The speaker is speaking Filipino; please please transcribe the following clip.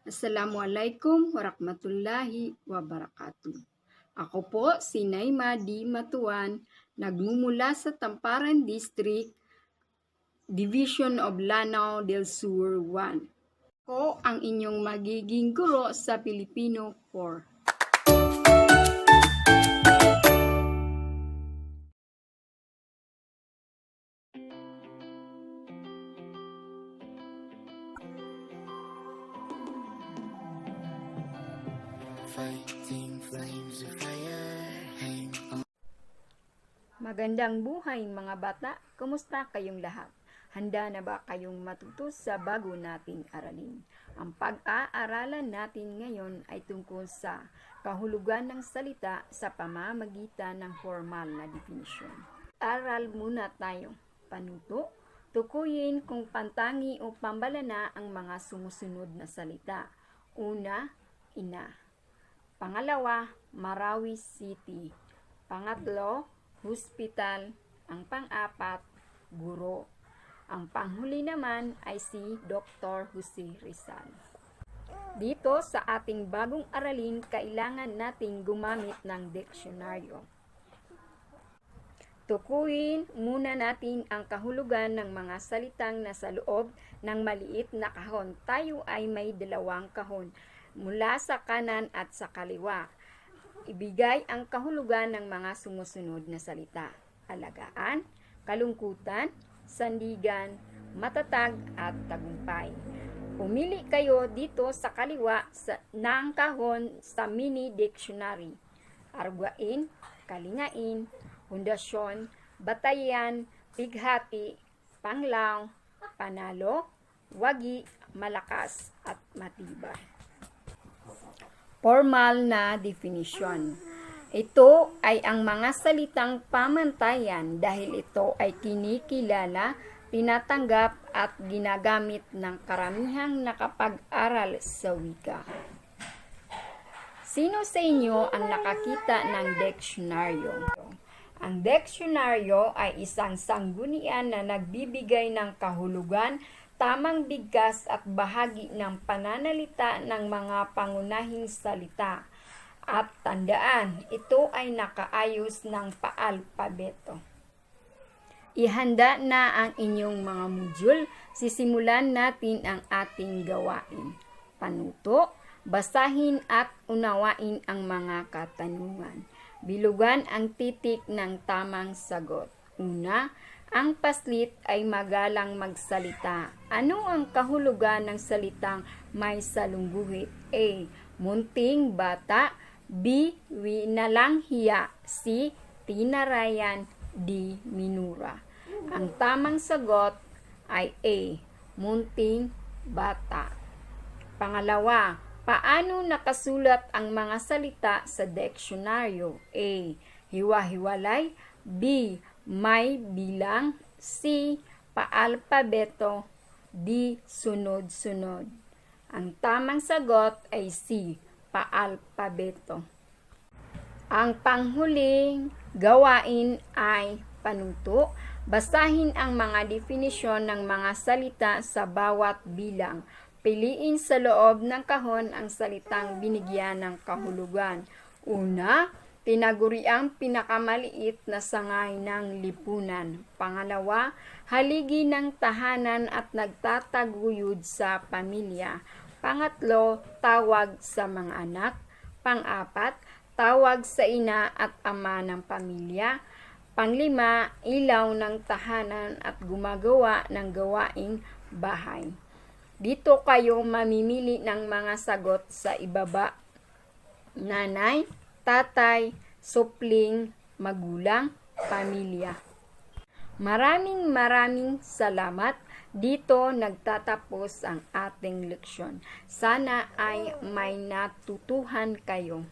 Assalamualaikum warahmatullahi wabarakatuh. Ako po si Naima D. Matuan, nagmumula sa Tamparan District, Division of Lanao del Sur 1. Ako ang inyong magiging guro sa Filipino 4. Fighting flames of fire, hang on. Magandang buhay mga bata, kumusta kayong lahat? Handa na ba kayong matuto sa bago nating aralin? Ang pag-aaralan natin ngayon ay tungkol sa kahulugan ng salita sa pamamagitan ng formal na definisyon. Aral muna tayo. Panuto, tukuyin kung pantangi o pambalana ang mga sumusunod na salita. Una, ina. Pangalawa, Marawi City. Pangatlo, hospital. Ang pang-apat, guro. Ang panghuli naman ay si Dr. Jose Rizal. Dito sa ating bagong aralin, kailangan nating gumamit ng diksyonaryo. Tukuyin muna natin ang kahulugan ng mga salitang nasa loob ng maliit na kahon. Tayo ay may dalawang kahon, mula sa kanan at sa kaliwa. Ibigay ang kahulugan ng mga sumusunod na salita: alagaan, kalungkutan, sandigan, matatag, at tagumpay. Pumili kayo dito sa kaliwa ng kahon sa mini dictionary. Argwain, kalingain, pundasyon, batayan, pighati, panglaw, panalo, wagi, malakas, at matibay. Formal na definisyon. Ito ay ang mga salitang pamantayan dahil ito ay kinikilala, tinatanggap at ginagamit ng karamihang nakapag-aral sa wika. Sino sa inyo ang nakakita ng diksyonaryo? Ang diksyonaryo ay isang sanggunian na nagbibigay ng kahulugan, tamang bigkas at bahagi ng pananalita ng mga pangunahing salita. At tandaan, ito ay nakaayos ng paalpabeto. Ihanda na ang inyong mga module. Sisimulan natin ang ating gawain. Panuto, basahin at unawain ang mga katanungan. Bilugan ang titik ng tamang sagot. Una, ang paslit ay magalang magsalita. Ano ang kahulugan ng salitang may salungguhit? A. Munting bata. B. Winalanghiya. C. Tinarayan. D. Minura. Ang tamang sagot ay A. Munting bata. Pangalawa, paano nakasulat ang mga salita sa diksyonaryo? A. Hiwa-hiwalay. B. May bilang. C. Paalpabeto. D. Sunod-sunod. Ang tamang sagot ay C. Paalpabeto. Ang panghuling gawain ay panuto. Basahin ang mga definisyon ng mga salita sa bawat bilang. Piliin sa loob ng kahon ang salitang binigyan ng kahulugan. Una, tinaguriang pinakamaliit na sangay ng lipunan. Pangalawa, haligi ng tahanan at nagtataguyod sa pamilya. Pangatlo, tawag sa mga anak. Pang-apat, tawag sa ina at ama ng pamilya. Panglima, ilaw ng tahanan at gumagawa ng gawaing bahay. Dito kayo mamimili ng mga sagot sa ibaba. Nanay, tatay, supling, magulang, pamilya. Maraming salamat. Dito nagtatapos ang ating leksyon. Sana ay may natutuhan kayo.